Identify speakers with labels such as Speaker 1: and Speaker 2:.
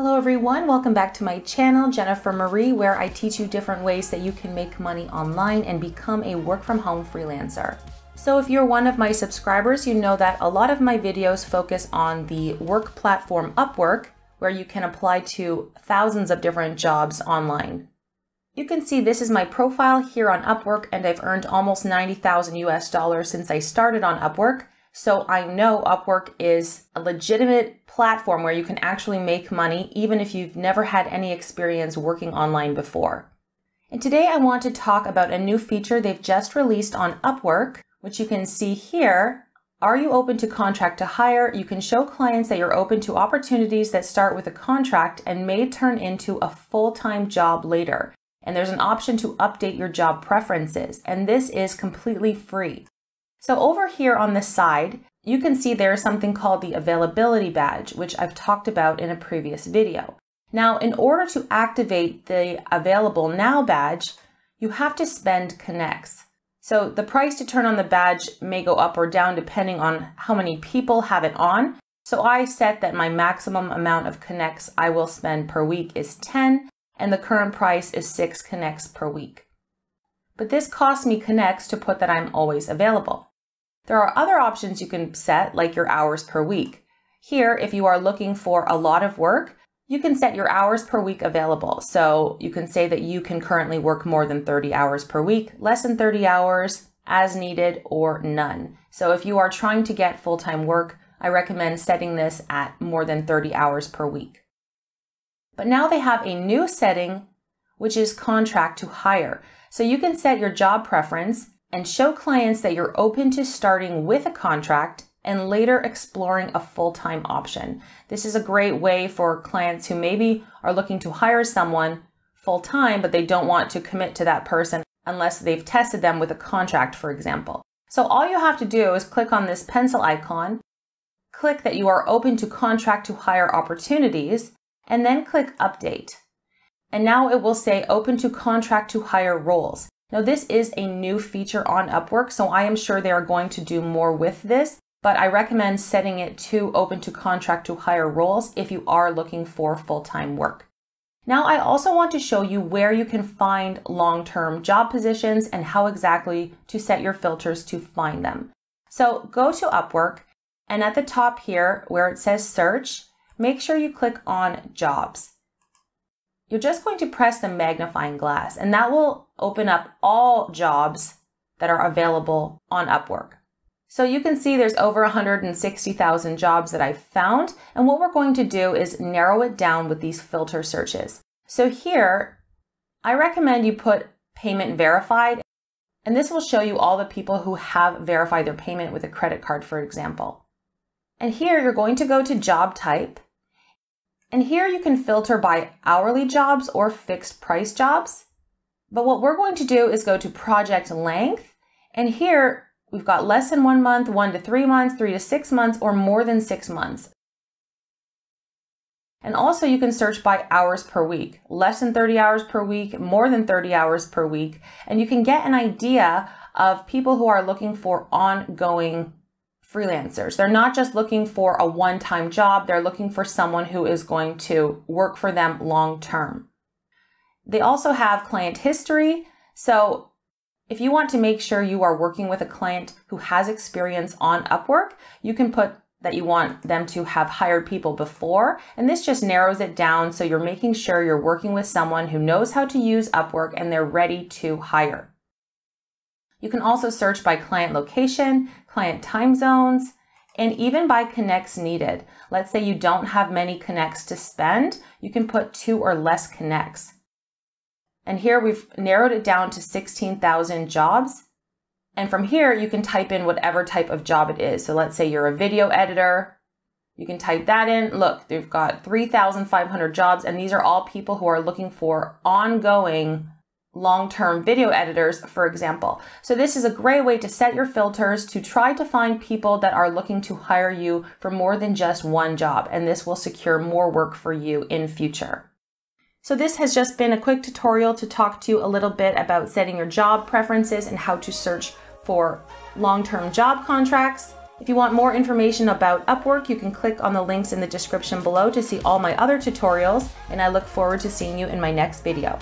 Speaker 1: Hello everyone, welcome back to my channel, Jennifer Marie, where I teach you different ways that you can make money online and become a work from home freelancer. So if you're one of my subscribers, you know that a lot of my videos focus on the work platform Upwork, where you can apply to thousands of different jobs online. You can see this is my profile here on Upwork, and I've earned almost 90,000 US dollars since I started on Upwork. So I know Upwork is a legitimate platform where you can actually make money even if you've never had any experience working online before. And today I want to talk about a new feature they've just released on Upwork, which you can see here. Are you open to contract to hire? You can show clients that you're open to opportunities that start with a contract and may turn into a full-time job later. And there's an option to update your job preferences, and this is completely free. So over here on the side, you can see there is something called the availability badge, which I've talked about in a previous video. Now, in order to activate the available now badge, you have to spend connects. So the price to turn on the badge may go up or down depending on how many people have it on. So I set that my maximum amount of connects I will spend per week is 10, and the current price is 6 connects per week. But this costs me connects to put that I'm always available. There are other options you can set, like your hours per week. Here, if you are looking for a lot of work, you can set your hours per week available. So you can say that you can currently work more than 30 hours per week, less than 30 hours, as needed, or none. So if you are trying to get full-time work, I recommend setting this at more than 30 hours per week. But now they have a new setting, which is contract to hire. So you can set your job preference and show clients that you're open to starting with a contract and later exploring a full-time option. This is a great way for clients who maybe are looking to hire someone full-time, but they don't want to commit to that person unless they've tested them with a contract, for example. So all you have to do is click on this pencil icon, click that you are open to contract to hire opportunities, and then click Update. And now it will say open to contract to hire roles. Now this is a new feature on Upwork, so I am sure they are going to do more with this, but I recommend setting it to open to contract to hire roles if you are looking for full-time work. Now I also want to show you where you can find long-term job positions and how exactly to set your filters to find them. So go to Upwork, and at the top here where it says search, make sure you click on jobs. You're just going to press the magnifying glass, and that will open up all jobs that are available on Upwork. So you can see there's over 160,000 jobs that I've found, and what we're going to do is narrow it down with these filter searches. So here, I recommend you put payment verified, and this will show you all the people who have verified their payment with a credit card, for example. And here you're going to go to job type, and here you can filter by hourly jobs or fixed price jobs. But what we're going to do is go to project length. And here we've got less than 1 month, 1 to 3 months, 3 to 6 months, or more than 6 months. And also you can search by hours per week, less than 30 hours per week, more than 30 hours per week. And you can get an idea of people who are looking for ongoing freelancers. They're not just looking for a one-time job, they're looking for someone who is going to work for them long-term. They also have client history. So if you want to make sure you are working with a client who has experience on Upwork, you can put that you want them to have hired people before, and this just narrows it down so you're making sure you're working with someone who knows how to use Upwork and they're ready to hire. You can also search by client location, client time zones, and even by connects needed. Let's say you don't have many connects to spend, you can put 2 or less connects. And here we've narrowed it down to 16,000 jobs. And from here, you can type in whatever type of job it is. So let's say you're a video editor, you can type that in. Look, they've got 3,500 jobs, and these are all people who are looking for ongoing long-term video editors, for example. So this is a great way to set your filters to try to find people that are looking to hire you for more than just one job, and this will secure more work for you in future. So this has just been a quick tutorial to talk to you a little bit about setting your job preferences and how to search for long-term job contracts. If you want more information about Upwork, you can click on the links in the description below to see all my other tutorials, and I look forward to seeing you in my next video.